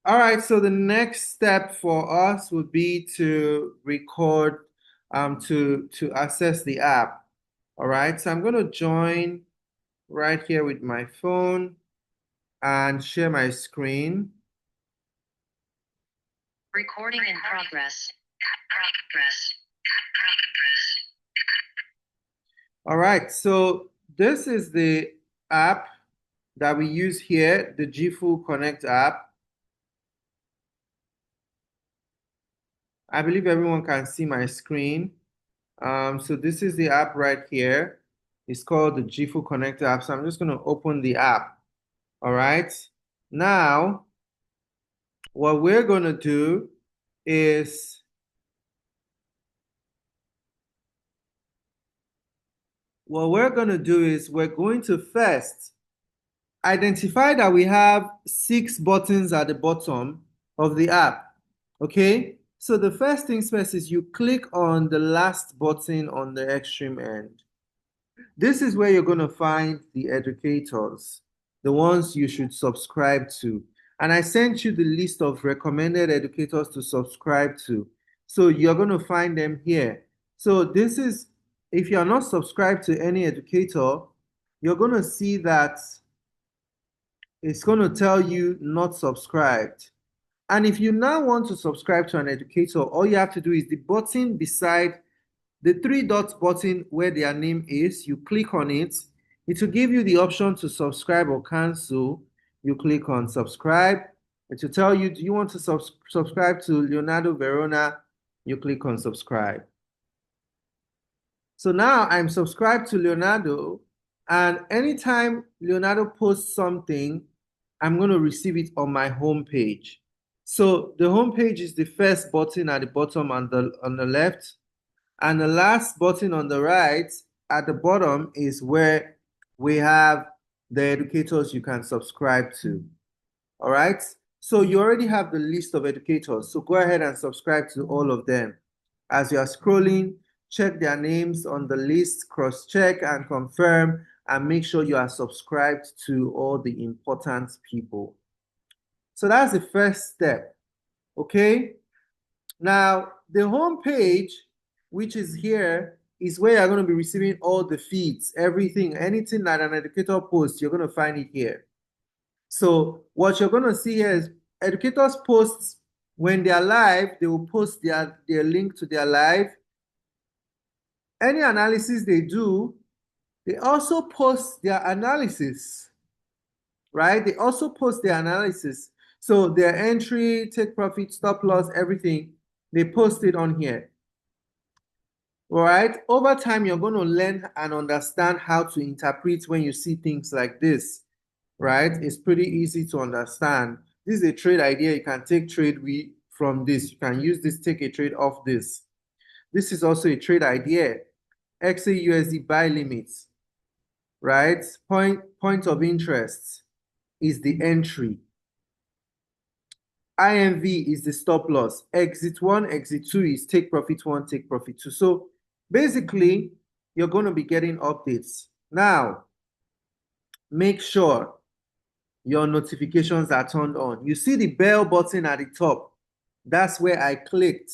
All right, so the next step for us would be to record to access the app. All right, so I'm going to join right here with my phone and share my screen. Recording in progress. All right, so this is the app that we use here, the Jifu Connect app. I believe everyone can see my screen. So this is the app right here. It's called the Jifu Connect app. So I'm just going to open the app. All right. Now, what we're going to do is we're going to first identify that we have 6 buttons at the bottom of the app. Okay. So the first things first is you click on the last button on the extreme end. This is where you're going to find the educators, the ones you should subscribe to. And I sent you the list of recommended educators to subscribe to. So you're going to find them here. So this is, if you're not subscribed to any educator, you're going to see that it's going to tell you not subscribed. And if you now want to subscribe to an educator, all you have to do is the button beside the 3 dots button where their name is, you click on it. It will give you the option to subscribe or cancel. You click on subscribe. It will tell you, do you want to subscribe to Leonardo Verona? You click on subscribe. So now I'm subscribed to Leonardo, and anytime Leonardo posts something, I'm going to receive it on my home page. So the home page is the first button at the bottom on the left. And the last button on the right at the bottom is where we have the educators you can subscribe to. All right. So you already have the list of educators. So go ahead and subscribe to all of them. As you are scrolling, check their names on the list, cross-check and confirm, and make sure you are subscribed to all the important people. So that's the first step. Okay. Now, the home page, which is here, is where you're going to be receiving all the feeds, everything, anything that an educator posts, you're going to find it here. So what you're going to see here is educators posts when they're live, they will post their link to their live. Any analysis they do, they also post their analysis, right? They also post their analysis. So their entry, take profit, stop loss, everything, they post it on here. All right. Over time, you're going to learn and understand how to interpret when you see things like this, right? It's pretty easy to understand. This is a trade idea. You can take trade from this. You can use this, take a trade off this. This is also a trade idea. XAUSD buy limits, right? Point of interest is the entry. IMV is the stop loss. Exit 1, exit 2 is take profit 1, take profit 2. So basically, you're going to be getting updates. Now, make sure your notifications are turned on. You see the bell button at the top. That's where I clicked.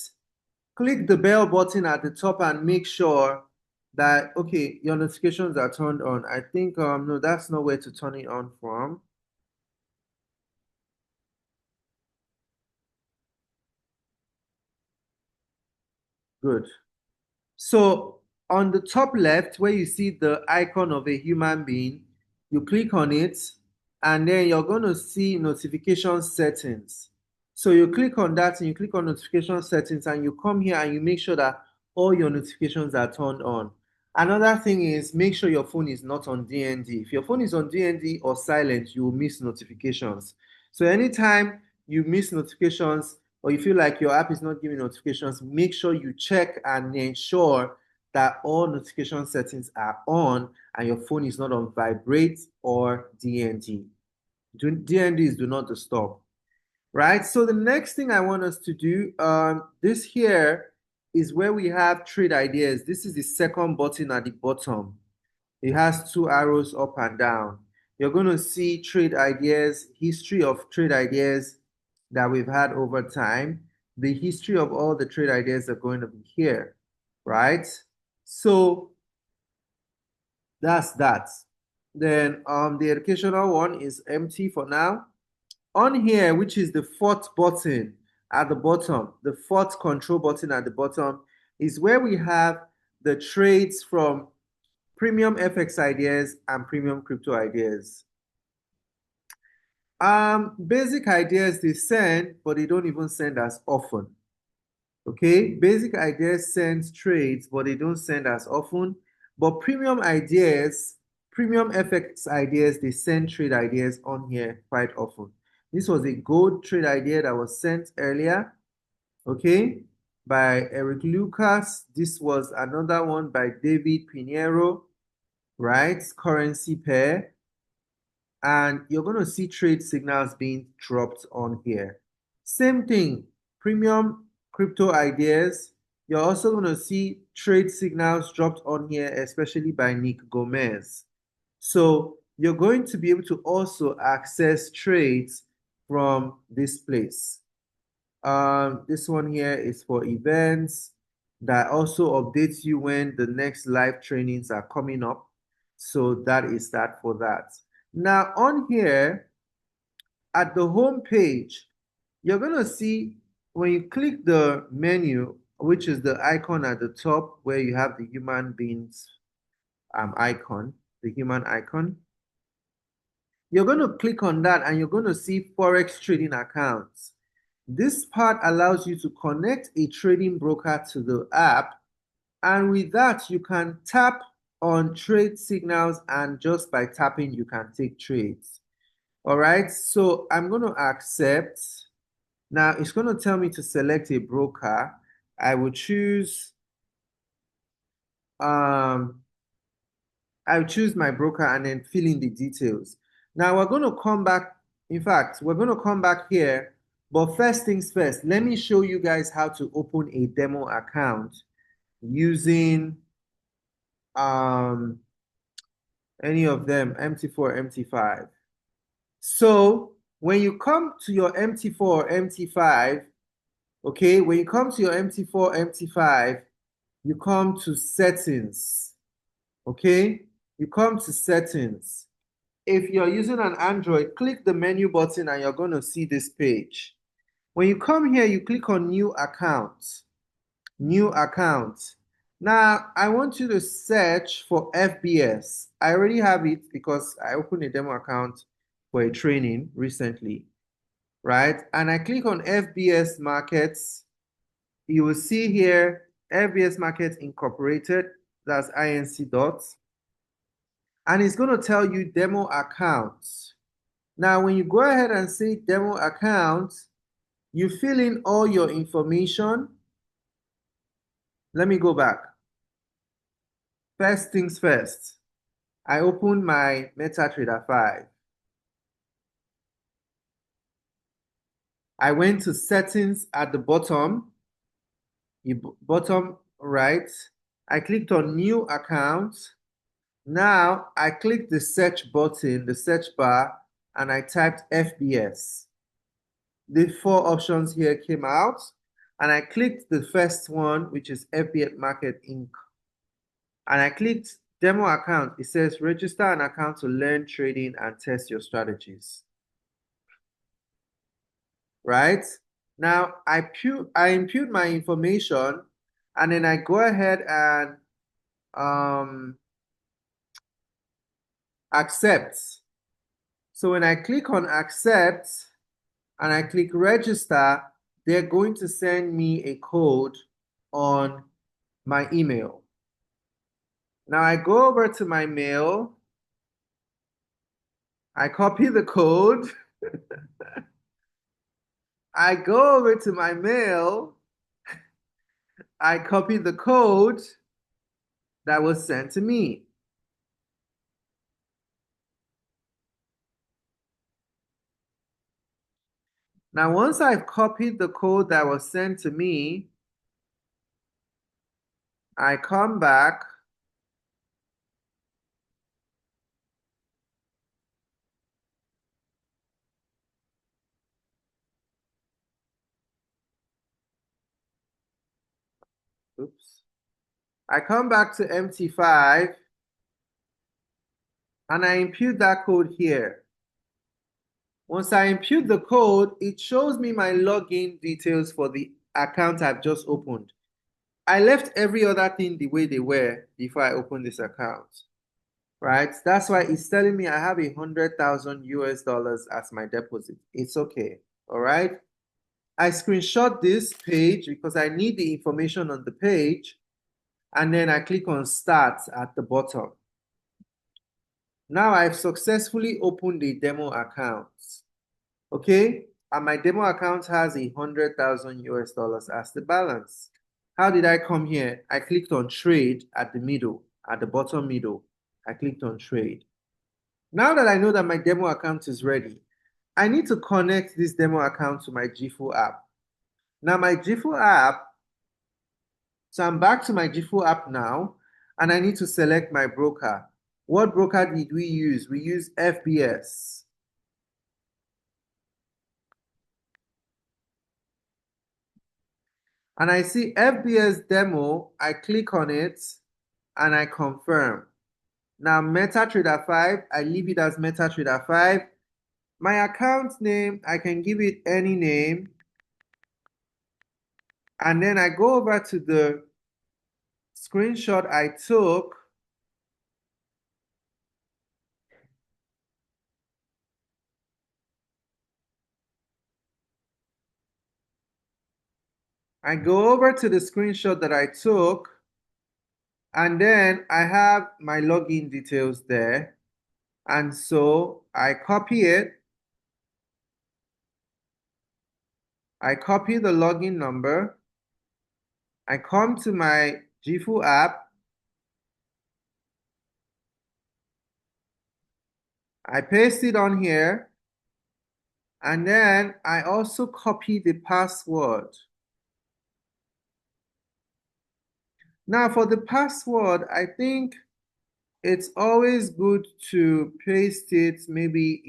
Click the bell button at the top and make sure that, okay, your notifications are turned on. I think, no, that's not where to turn it on from. Good. So on the top left, where you see the icon of a human being, you click on it, and then you're going to see notification settings. So you click on that and you click on notification settings, and you come here and you make sure that all your notifications are turned on. Another thing is make sure your phone is not on DND. If your phone is on DND or silent, you will miss notifications. So anytime you miss notifications, or you feel like your app is not giving notifications, make sure you check and ensure that all notification settings are on and your phone is not on vibrate or DND. DND is do not disturb, right? So the next thing I want us to do, this here is where we have trade ideas. This is the second button at the bottom. It has 2 arrows up and down. You're going to see trade ideas, history of trade ideas, that we've had over time, the history of all the trade ideas are going to be here, right? So that's that. Then the educational one is empty for now. On here, which is the fourth button at the bottom, the fourth control button at the bottom, is where we have the trades from premium FX ideas and premium crypto ideas. Basic ideas they send, but they don't even send as often. Okay, basic ideas send trades, but they don't send as often. But premium ideas, premium FX ideas, they send trade ideas on here quite often. This was a gold trade idea that was sent earlier, okay, by Eric Lucas. This was another one by David Pinheiro, right? Currency pair. And you're going to see trade signals being dropped on here. Same thing, premium crypto ideas. You're also going to see trade signals dropped on here, especially by Nick Gomez. So you're going to be able to also access trades from this place. This one here is for events that also updates you when the next live trainings are coming up. So that is that for that. Now on here at the home page, you're gonna see when you click the menu, which is the icon at the top where you have the human beings icon, the human icon. You're going to click on that and you're going to see Forex trading accounts. This part allows you to connect a trading broker to the app, and with that, you can tap on trade signals, and just by tapping, you can take trades. All right, so I'm going to accept. Now, it's going to tell me to select a broker. I will choose um, I'll choose my broker and then fill in the details. Now we're going to come back. In fact, we're going to come back here. But first things first, let me show you guys how to open a demo account using um, any of them, MT4, MT5. So when you come to your MT4 or MT5, okay, when you come to your MT4, MT5, you come to settings, okay? You come to settings. If you're using an Android, click the menu button and you're going to see this page. When you come here, you click on new account. New account. Now, I want you to search for FBS. I already have it because I opened a demo account for a training recently, right? And I click on FBS Markets. You will see here FBS Markets Incorporated. That's INC dots. And it's going to tell you demo accounts. Now, when you go ahead and say demo account, you fill in all your information. Let me go back. First things first, I open my MetaTrader 5. I went to settings at the bottom, bottom right. I clicked on new account. Now I click the search button, the search bar, and I typed FBS. The four options here came out, and I clicked the first one, which is FBS Market Inc. And I clicked demo account. It says register an account to learn trading and test your strategies. Right? Now I input my information, and then I go ahead and accept. So when I click on accept and I click register, they're going to send me a code on my email. Now I go over to my mail, I copy the code, I go over to my mail, I copy the code that was sent to me. Now, once I've copied the code that was sent to me, I come back Oops. I come back to MT5 and I impute that code here. Once I impute the code, it shows me my login details for the account I've just opened. I left every other thing the way they were before I opened this account, right? That's why it's telling me I have 100,000 US dollars as my deposit. It's okay, all right? I screenshot this page because I need the information on the page, and then I click on Start at the bottom. Now I've successfully opened a demo account. Okay, and my demo account has 100,000 US dollars as the balance. How did I come here? I clicked on trade at the middle, at the bottom middle. I clicked on trade. Now that I know that my demo account is ready, I need to connect this demo account to my Jifu app. Now my Jifu app, so I'm back to my Jifu app now, and I need to select my broker. What broker did we use? We use FBS. And I see FBS demo, I click on it and I confirm. Now MetaTrader 5, I leave it as MetaTrader 5. My account name, I can give it any name. And then I go over to the screenshot I took. I go over to the screenshot that I took, and then I have my login details there. And so I copy it. I copy the login number. I come to my Jifu app. I paste it on here. And then I also copy the password. Now for the password, I think it's always good to paste it maybe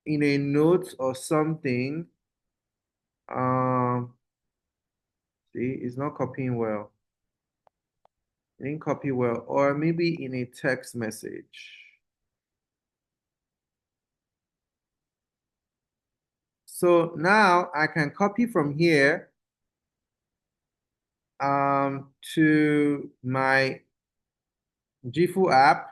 in a note or something. See, it's not copying well. It didn't copy well, or maybe in a text message. So now I can copy from here to my Jifu app.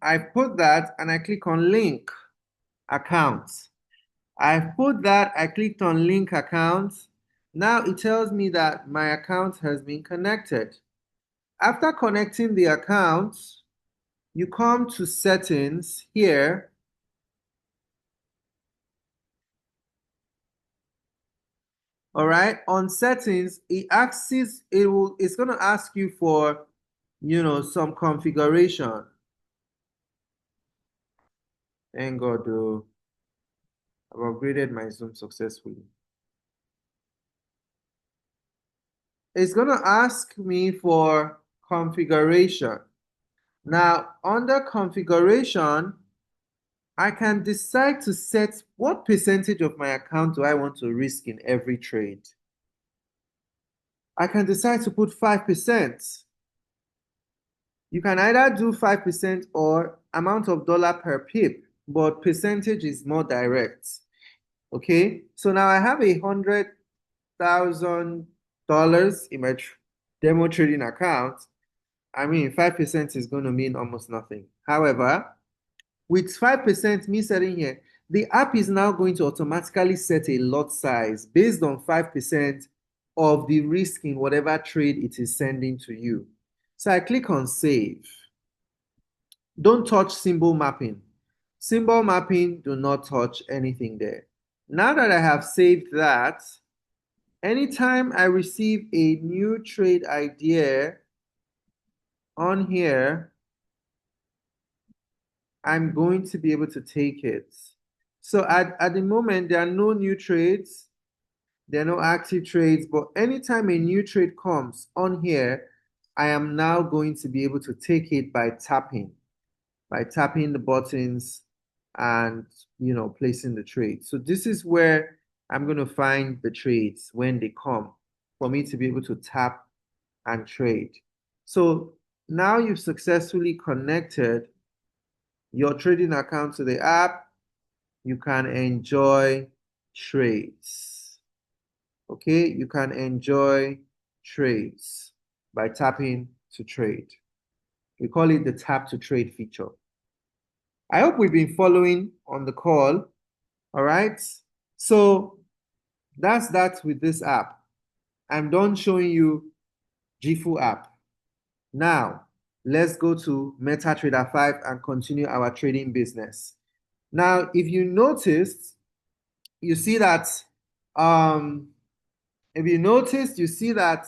I put that and I click on link accounts. I've put that, I clicked on link accounts. Now it tells me that my account has been connected. After connecting the account, you come to settings here. All right, on settings, it's going to ask you for, some configuration. Thank God, though. I've upgraded my Zoom successfully. It's going to ask me for configuration. Now, under configuration, I can decide to set what percentage of my account do I want to risk in every trade. I can decide to put 5%. You can either do 5% or amount of dollar per pip, but percentage is more direct. Okay, so now I have $100,000 in my demo trading account. I mean, 5% is going to mean almost nothing. However, with 5% me setting here, the app is now going to automatically set a lot size based on 5% of the risk in whatever trade it is sending to you. So I click on save. Don't touch symbol mapping. Symbol mapping, do not touch anything there. Now that I have saved that, anytime I receive a new trade idea on here, I'm going to be able to take it. So at the moment, there are no new trades. There are no active trades, but anytime a new trade comes on here, I am now going to be able to take it by tapping the buttons and placing the trade. So this is where I'm going to find the trades when they come for me to be able to tap and trade. So now you've successfully connected your trading account to the app. You can enjoy trades. Okay, you can enjoy trades by tapping to trade. We call it the tap to trade feature. I hope we've been following on the call. All right. So that's that with this app. I'm done showing you Jifu app. Now, let's go to MetaTrader 5 and continue our trading business. Now, if you noticed, you see that um if you noticed, you see that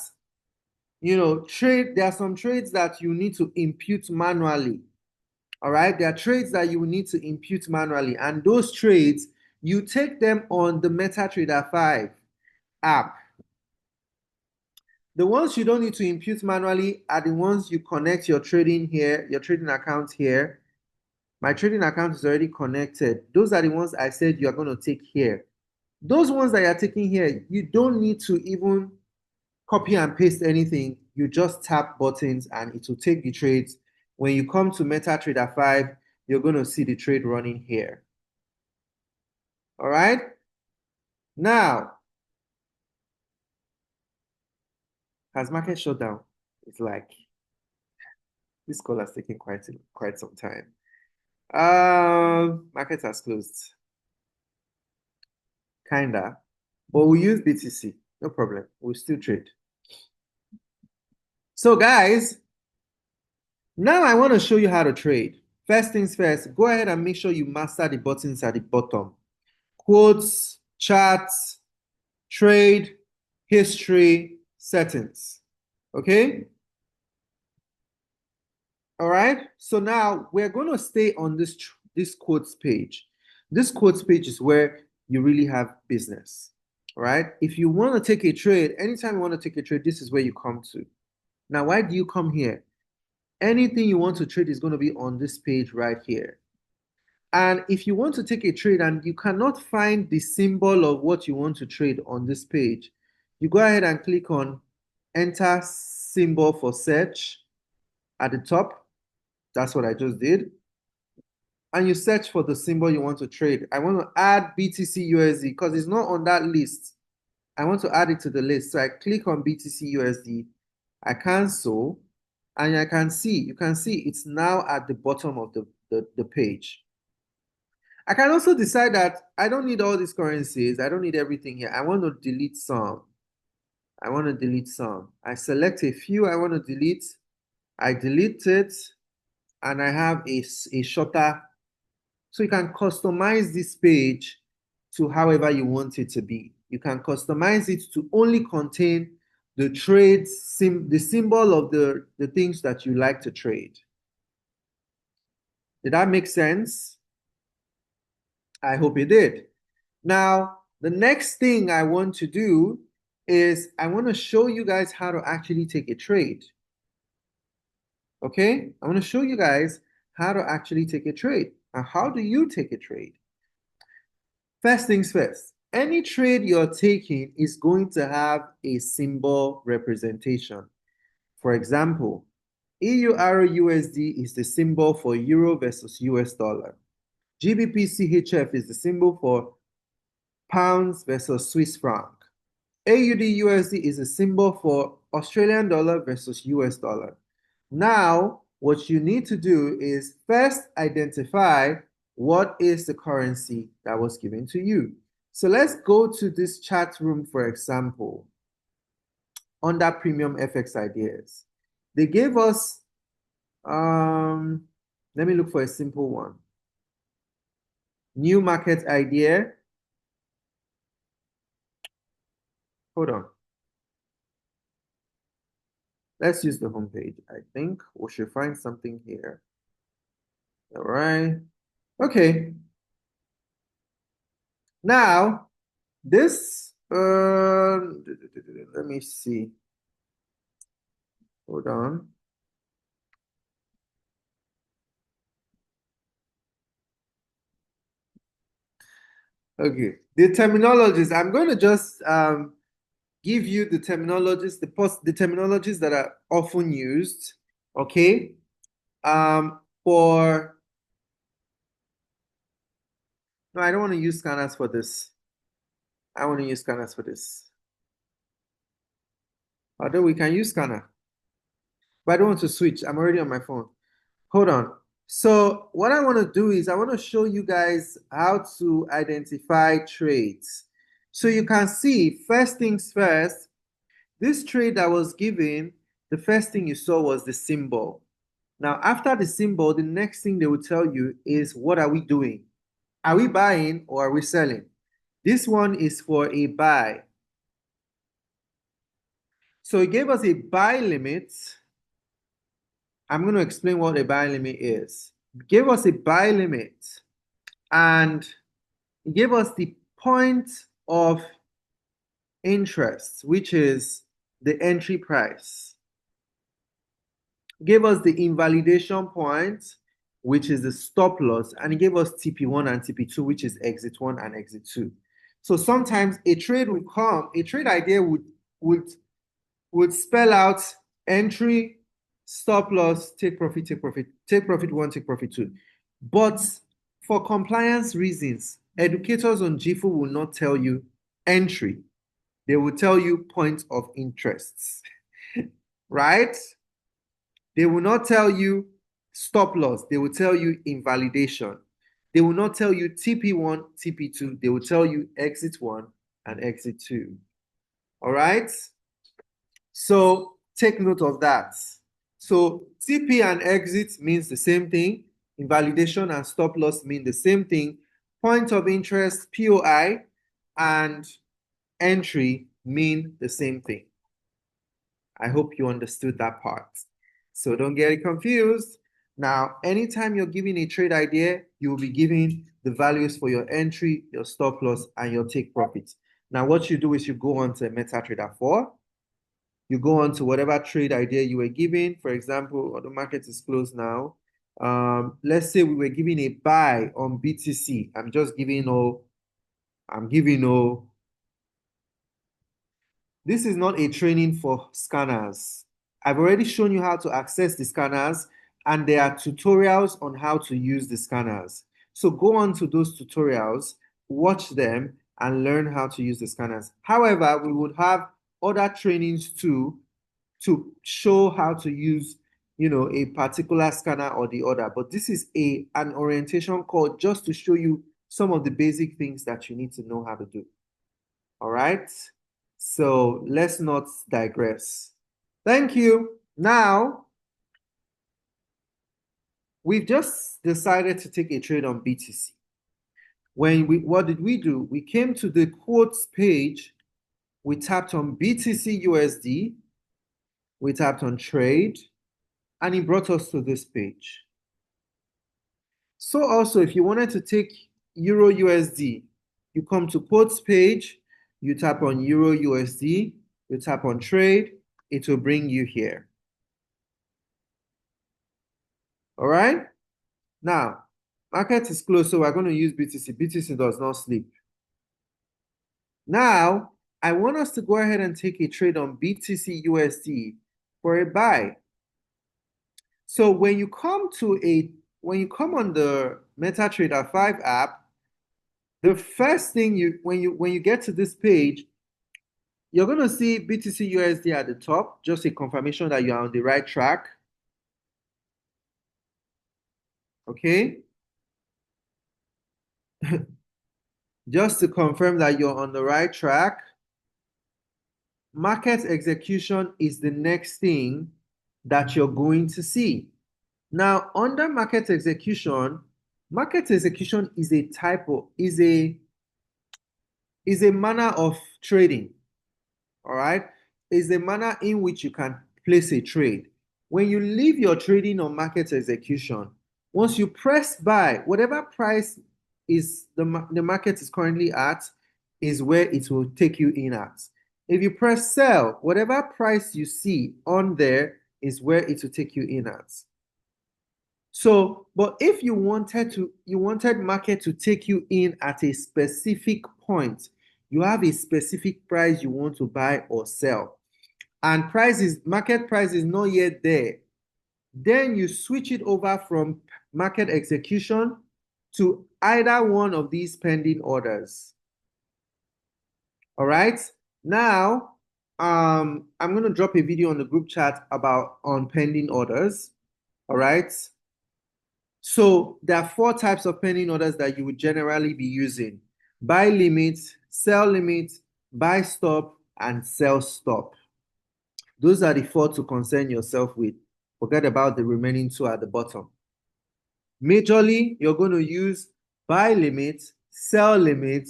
there are some trades that you need to impute manually. All right, there are trades that you will need to impute manually, and those trades you take them on the MetaTrader 5 app. The ones you don't need to impute manually are the ones you connect your trading here, your trading account here. My trading account is already connected. Those are the ones I said you are going to take here. Those ones that you're taking here, you don't need to even copy and paste anything. You just tap buttons and it will take the trades. When you come to MetaTrader 5, you're going to see the trade running here. All right. Now, has market shut down? It's like this call has taken quite some time. Market has closed. Kinda. But we'll use BTC. No problem. We'll still trade. So guys, now I want to show you how to trade. First things first, go ahead and make sure you master the buttons at the bottom. Quotes, charts, trade, history, settings. Okay? All right. So now we're going to stay on this quotes page. This quotes page is where you really have business. All right. If you want to take a trade, anytime you want to take a trade, this is where you come to. Now, why do you come here? Anything you want to trade is going to be on this page right here. And if you want to take a trade and you cannot find the symbol of what you want to trade on this page, you go ahead and click on enter symbol for search at the top. That's what I just did. And you search for the symbol you want to trade. I want to add BTC USD because it's not on that list. I want to add it to the list. So I click on BTC USD. I cancel. And you can see it's now at the bottom of the page. I can also decide that I don't need all these currencies. I don't need everything here. I want to delete some. I select a few I want to delete. I delete it. And I have a shorter. So you can customize this page to however you want it to be. You can customize it to only contain the trades, the symbol of the things that you like to trade. Did that make sense? I hope it did. Now, the next thing I want to do is I want to show you guys how to actually take a trade. Okay? I want to show you guys how to actually take a trade. And how do you take a trade? First things first, any trade you're taking is going to have a symbol representation. For example, EUR/USD is the symbol for Euro versus US dollar. GBP/CHF is the symbol for pounds versus Swiss franc. AUD/USD is a symbol for Australian dollar versus US dollar. Now, what you need to do is first identify what is the currency that was given to you. So let's go to this chat room, for example, under Premium FX Ideas. They gave us, let me look for a simple one. New market idea. Hold on. Let's use the homepage. I think we should find something here. All right. Okay. Now, this, let me see. Hold on. Okay. The terminologies, I'm going to just give you the terminologies, the terminologies that are often used. Okay. For no, I don't want to use scanners for this. I want to use scanners for this. Although we can use scanner, but I don't want to switch. I'm already on my phone. Hold on. So what I want to do is I want to show you guys how to identify trades. So you can see, first things first, this trade that was given, the first thing you saw was the symbol. Now, after the symbol, the next thing they will tell you is what are we doing? Are we buying or are we selling? This one is for a buy. So it gave us a buy limit. I'm going to explain what a buy limit is. It gave us a buy limit and it gave us the point of interest, which is the entry price. It gave us the invalidation point, which is the stop loss, and it gave us TP1 and TP2, which is exit 1 and exit 2. So sometimes a trade will come, a trade idea would would spell out entry, stop loss, take profit, take profit one, take profit two. But for compliance reasons, educators on Jifu will not tell you entry. They will tell you point of interests, right? They will not tell you stop loss. They will tell you invalidation. They will not tell you TP1, TP2. They will tell you exit 1 and exit 2. All right? So take note of that. So TP and exit means the same thing. Invalidation and stop loss mean the same thing. Point of interest, POI, and entry mean the same thing. I hope you understood that part. So don't get it confused. Now, anytime you're giving a trade idea, you will be giving the values for your entry, your stop loss, and your take profit. Now, what you do is you go on to MetaTrader 4. You go on to whatever trade idea you were given. For example, the market is closed now. Let's say we were giving a buy on BTC. I'm giving all. This is not a training for scanners. I've already shown you how to access the scanners, and there are tutorials on how to use the scanners. So go on to those tutorials, watch them, and learn how to use the scanners. However, we would have other trainings too to show how to use a particular scanner or the other. But this is an orientation call just to show you some of the basic things that you need to know how to do. All right. So let's not digress. Thank you. Now, we've just decided to take a trade on BTC. What did we do? We came to the quotes page, we tapped on BTC USD, we tapped on trade, and it brought us to this page. So also, if you wanted to take Euro USD, you come to quotes page, you tap on Euro USD, you tap on trade, it will bring you here. All right? Now, market is closed, so we're going to use BTC. BTC does not sleep. Now, I want us to go ahead and take a trade on BTC USD for a buy. So when you come on the MetaTrader 5 app, the first thing when you get to this page, you're going to see BTC USD at the top, just a confirmation that you're on the right track. Okay? Just to confirm that you're on the right track. Market execution is the next thing that you're going to see. Now, under market execution is a type of, is a manner of trading. All right, is a manner in which you can place a trade. When you leave your trading on market execution, once you press buy, whatever price is the market is currently at is where it will take you in at. If you press sell, whatever price you see on there is where it will take you in at. So, but if you wanted market to take you in at a specific point, you have a specific price you want to buy or sell, and market price is not yet there, then you switch it over from market execution to either one of these pending orders. All right. Now, I'm going to drop a video on the group chat about on pending orders. All right. So there are four types of pending orders that you would generally be using: buy limit, sell limit, buy stop, and sell stop. Those are the four to concern yourself with. Forget about the remaining two at the bottom. Majorly, you're going to use buy limit, sell limit,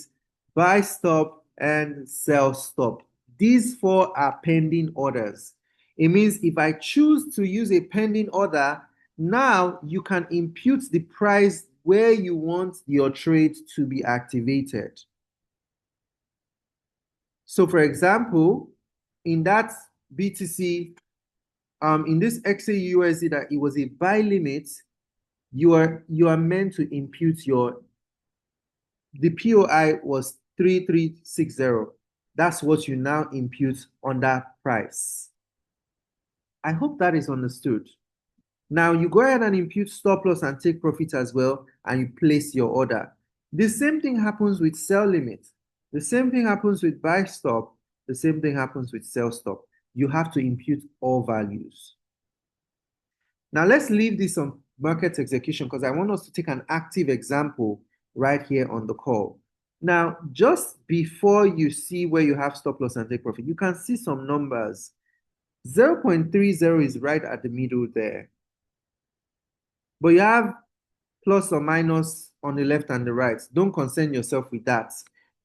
buy stop, and sell stop. These four are pending orders. It means if I choose to use a pending order, now you can impute the price where you want your trade to be activated. So, for example, in that BTC, in this XAUUSD that it was a buy limit, you are meant to impute the POI was 3360. That's what you now impute on that price. I hope that is understood. Now you go ahead and impute stop loss and take profit as well, and you place your order. The same thing happens with sell limit. The same thing happens with buy stop. The same thing happens with sell stop. You have to impute all values. Now let's leave this on market execution because I want us to take an active example right here on the call. Now, just before you see where you have stop loss and take profit, you can see some numbers. 0.30 is right at the middle there. But you have plus or minus on the left and the right. Don't concern yourself with that.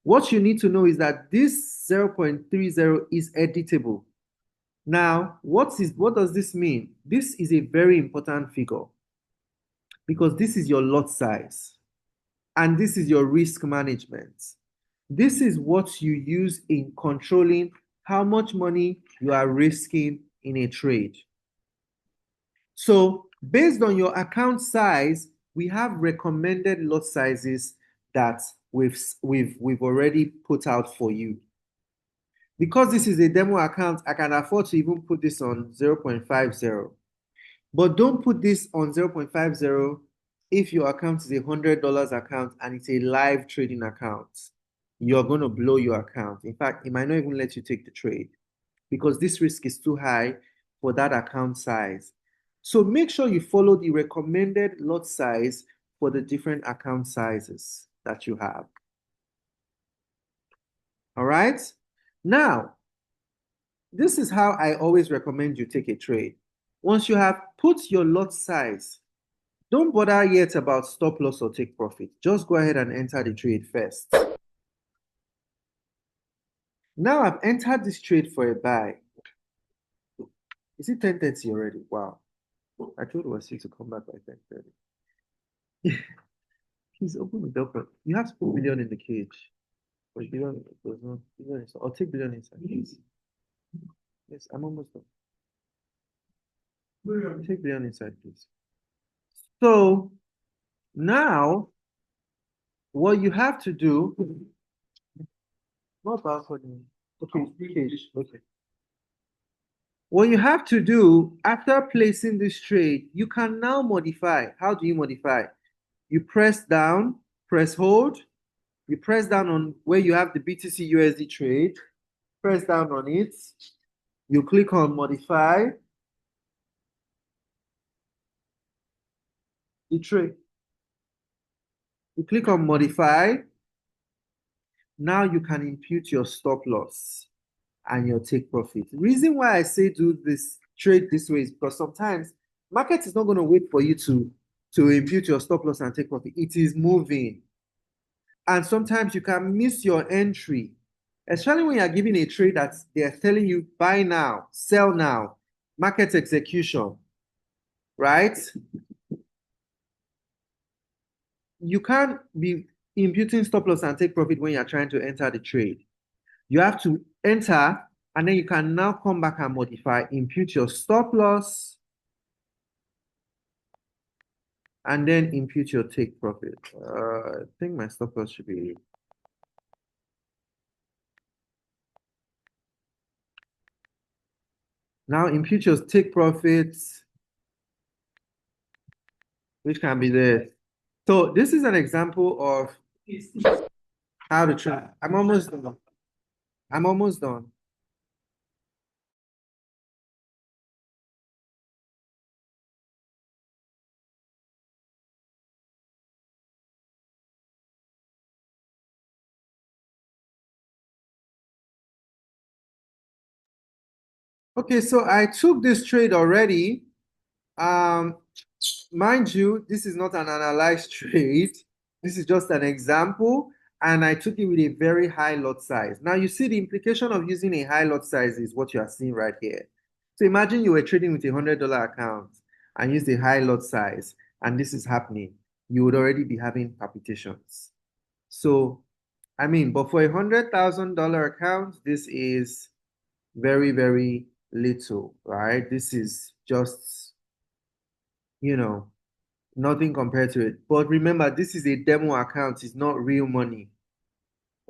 What you need to know is that this 0.30 is editable. Now, what does this mean? This is a very important figure because this is your lot size and this is your risk management. This is what you use in controlling how much money you are risking in a trade. So, based on your account size, we have recommended lot sizes that we've already put out for you. Because this is a demo account, I can afford to even put this on 0.50. But don't put this on 0.50 if your account is a $100 account and it's a live trading account. You're going to blow your account. In fact, it might not even let you take the trade because this risk is too high for that account size. So make sure you follow the recommended lot size for the different account sizes that you have. All right? Now, this is how I always recommend you take a trade. Once you have put your lot size, don't bother yet about stop loss or take profit. Just go ahead and enter the trade first. Now I've entered this trade for a buy. Is it 10:30 already? Wow. I told you to come back by 10:30. Please open the door. You have to put billion in the cage. But billion does not. Billion inside. I'll take billion inside, please. Yes, I'm almost done. Take billion inside, please. So now, what you have to do, not balcony. Okay, cage. Okay. What you have to do after placing this trade, you can now modify. How do you modify? You press down, press hold. You press down on where you have the BTC USD trade. Press down on it. You click on modify the trade. You click on modify. Now you can impute your stop loss and your take profit. The reason why I say do this trade this way is because sometimes market is not going to wait for you to impute your stop loss and take profit. It is moving. And sometimes you can miss your entry, especially when you're giving a trade that they're telling you buy now, sell now, market execution, right? You can't be imputing stop loss and take profit when you're trying to enter the trade. You have to enter and then you can now come back and modify, impute your stop loss and then impute your take profit. I think my stop loss should be. Now impute your take profits, which can be this. So this is an example of how to trade. I'm almost done. I'm almost done. Okay, so I took this trade already. Um, Mind you, this is not an analyzed trade. This is just an example, and I took it with a very high lot size. Now you see the implication of using a high lot size is what you are seeing right here. So imagine you were trading with $100 account and used a high lot size, and this is happening. You would already be having palpitations. So, I mean, but for $100,000 account, this is very, very little, right? This is just, you know, nothing compared to it. But remember, this is a demo account, it's not real money.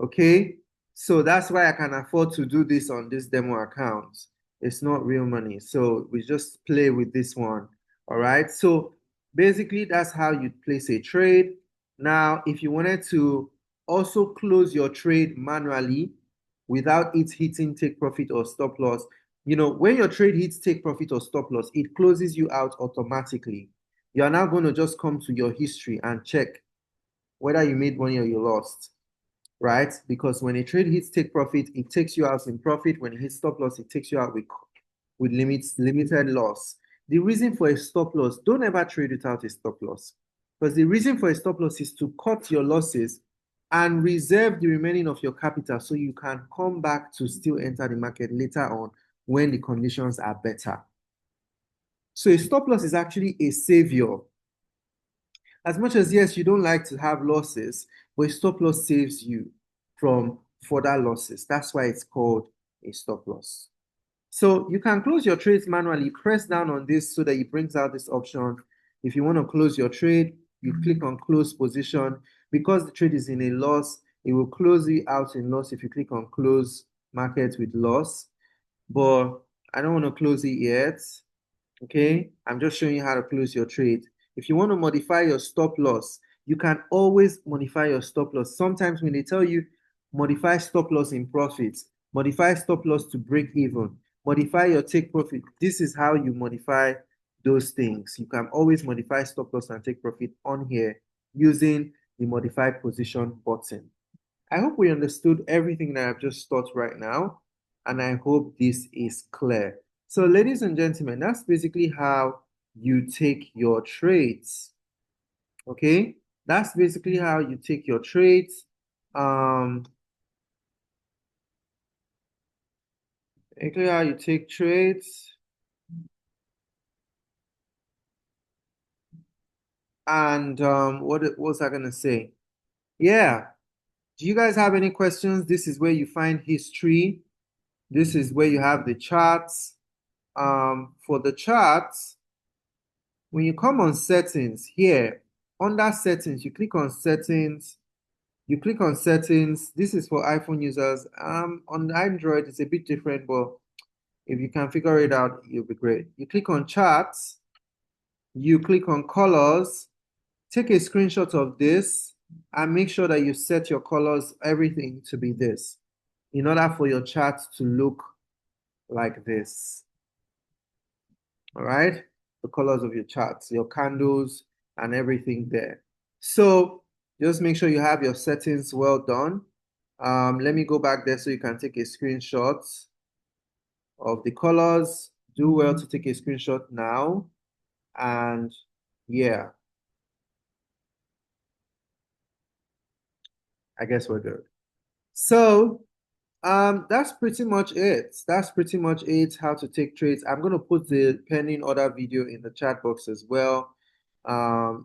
Okay? So that's why I can afford to do this on this demo account. It's not real money. So we just play with this one. All right. So basically, that's how you place a trade. Now, if you wanted to also close your trade manually without it hitting take profit or stop loss, when your trade hits take profit or stop loss, it closes you out automatically. You are now going to just come to your history and check whether you made money or you lost, right? Because when a trade hits take profit, it takes you out in profit. When it hits stop loss, it takes you out with limited loss. The reason for a stop loss, don't ever trade without a stop loss. Because the reason for a stop loss is to cut your losses and reserve the remaining of your capital so you can come back to still enter the market later on when the conditions are better. So a stop loss is actually a savior. As much as, yes, you don't like to have losses, but a stop loss saves you from further losses. That's why it's called a stop loss. So you can close your trades manually. Press down on this so that it brings out this option. If you want to close your trade, you click on close position. Because the trade is in a loss, it will close you out in loss if you click on close market with loss. But I don't want to close it yet. Okay, I'm just showing you how to close your trade. If you want to modify your stop loss, you can always modify your stop loss. Sometimes when they tell you modify stop loss in profits, modify stop loss to break even, modify your take profit, this is how you modify those things. You can always modify stop loss and take profit on here using the modify position button. I hope we understood everything that I've just taught right now, and I hope this is clear. So, ladies and gentlemen, that's basically how you take your trades. Okay, that's basically how you take your trades. Um, Basically how you take trades. And what was I gonna say? Yeah. Do you guys have any questions? This is where you find history. This is where you have the charts. For the charts, when you come on settings here, under settings, you click on settings. You click on settings. This is for iPhone users. On Android, it's a bit different, but if you can figure it out, you'll be great. You click on charts. You click on colors. Take a screenshot of this and make sure that you set your colors, everything to be this, in order for your chart to look like this. All right, the colors of your charts, your candles, and everything there. So just make sure you have your settings well done. Let me go back there so you can take a screenshot of the colors. Do well to take a screenshot now. And yeah, I guess we're good. So that's pretty much it. That's pretty much it, how to take trades. I'm going to put the pending order video in the chat box as well.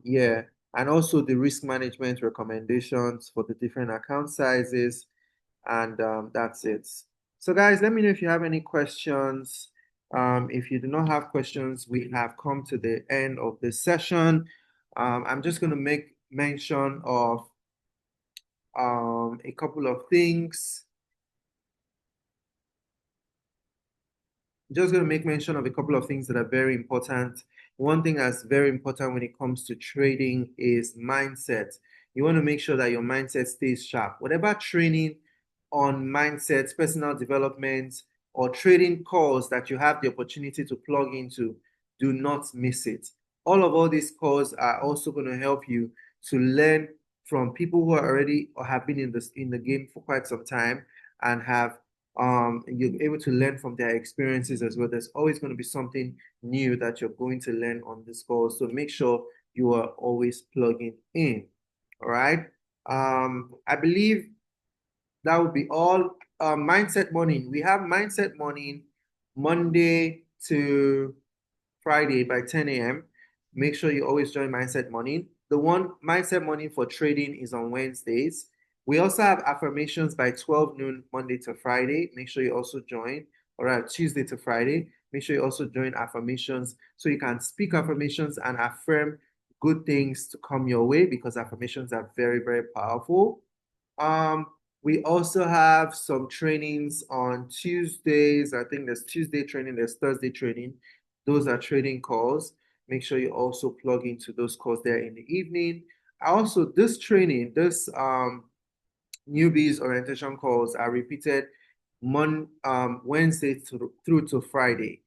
Yeah, and also the risk management recommendations for the different account sizes. And that's it. So guys, let me know if you have any questions. If you do not have questions, we have come to the end of the session. I'm just going to make mention of a couple of things. Just going to make mention of a couple of things that are very important. One thing that's very important when it comes to trading is mindset. You want to make sure that your mindset stays sharp. Whatever training on mindsets, personal development, or trading calls that you have the opportunity to plug into, do not miss it. All these calls are also going to help you to learn from people who are already or have been in the game for quite some time and have you're able to learn from their experiences as well. There's always going to be something new that you're going to learn on this course. So make sure you are always plugging in. All right. I believe that would be all. Mindset morning. We have mindset morning Monday to Friday by 10 a.m. Make sure you always join Mindset Morning. The one Mindset Morning for trading is on Wednesdays. We also have affirmations by 12 noon, Monday to Friday. Make sure you also join, or Tuesday to Friday. Make sure you also join affirmations so you can speak affirmations and affirm good things to come your way because affirmations are very, very powerful. Um, we also have some trainings on Tuesdays. I think there's Tuesday training, there's Thursday training. Those are trading calls. Make sure you also plug into those calls there in the evening. Also, this training, this newbies orientation calls are repeated Wednesday through to Friday.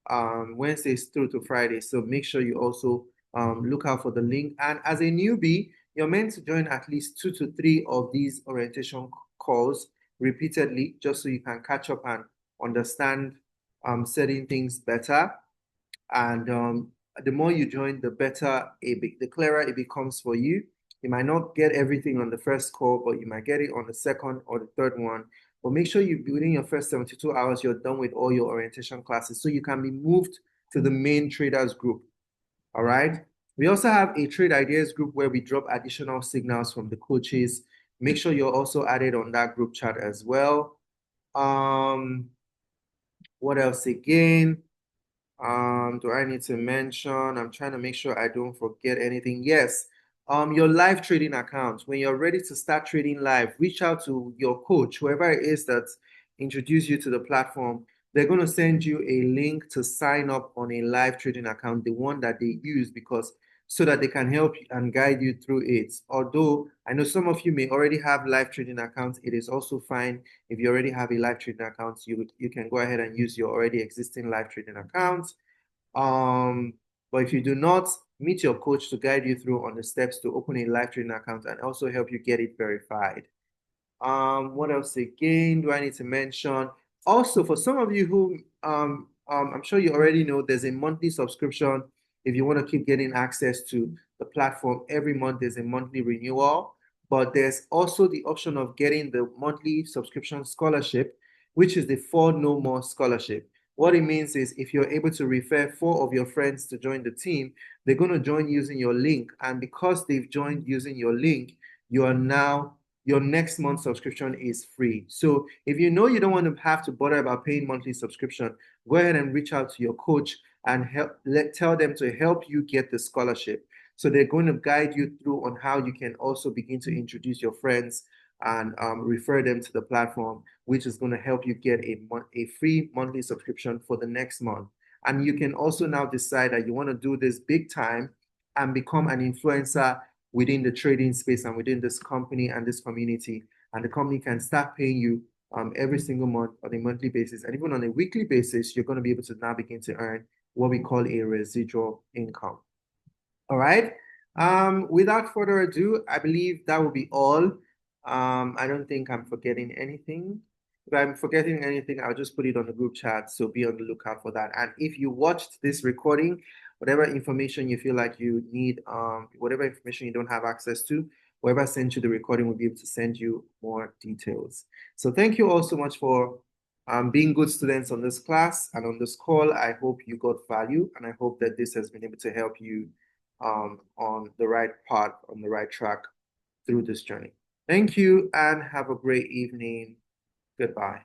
Wednesdays through to Friday. So make sure you also look out for the link. And as a newbie, you're meant to join at least 2 to 3 of these orientation calls repeatedly, just so you can catch up and understand certain things better. And the more you join, the better the clearer it becomes for you. You might not get everything on the first call, but you might get it on the second or the third one. But make sure you within your first 72 hours, you're done with all your orientation classes so you can be moved to the main traders group. All right. We also have a trade ideas group where we drop additional signals from the coaches. Make sure you're also added on that group chat as well. Um, what else again? Do I need to mention? I'm trying to make sure I don't forget anything. Yes. Your live trading account. When you're ready to start trading live, reach out to your coach, whoever it is that introduced you to the platform. They're going to send you a link to sign up on a live trading account, the one that they use, because so that they can help you and guide you through it. Although I know some of you may already have live trading accounts, it is also fine if you already have a live trading account. You can go ahead and use your already existing live trading account. But if you do not, meet your coach to guide you through on the steps to open a live trading account and also help you get it verified. What else again do I need to mention? Also, for some of you who I'm sure you already know, there's a monthly subscription. If you want to keep getting access to the platform every month, there's a monthly renewal. But there's also the option of getting the monthly subscription scholarship, which is the For No More scholarship. What it means is if you're able to refer 4 of your friends to join the team, they're going to join using your link. And because they've joined using your link, you are now your next month subscription is free. So if you know you don't want to have to bother about paying monthly subscription, go ahead and reach out to your coach and tell them to help you get the scholarship. So they're going to guide you through on how you can also begin to introduce your friends and refer them to the platform, which is going to help you get a free monthly subscription for the next month. And you can also now decide that you want to do this big time and become an influencer within the trading space and within this company and this community. And the company can start paying you every single month on a monthly basis. And even on a weekly basis, you're going to be able to now begin to earn what we call a residual income. All right. Without further ado, I believe that will be all. I don't think I'm forgetting anything. If I'm forgetting anything, I'll just put it on the group chat. So be on the lookout for that. And if you watched this recording, whatever information you feel like you need, whatever information you don't have access to, whoever sent you the recording will be able to send you more details. So thank you all so much for being good students on this class and on this call. I hope you got value and I hope that this has been able to help you on the right path, on the right track through this journey. Thank you and have a great evening. Goodbye.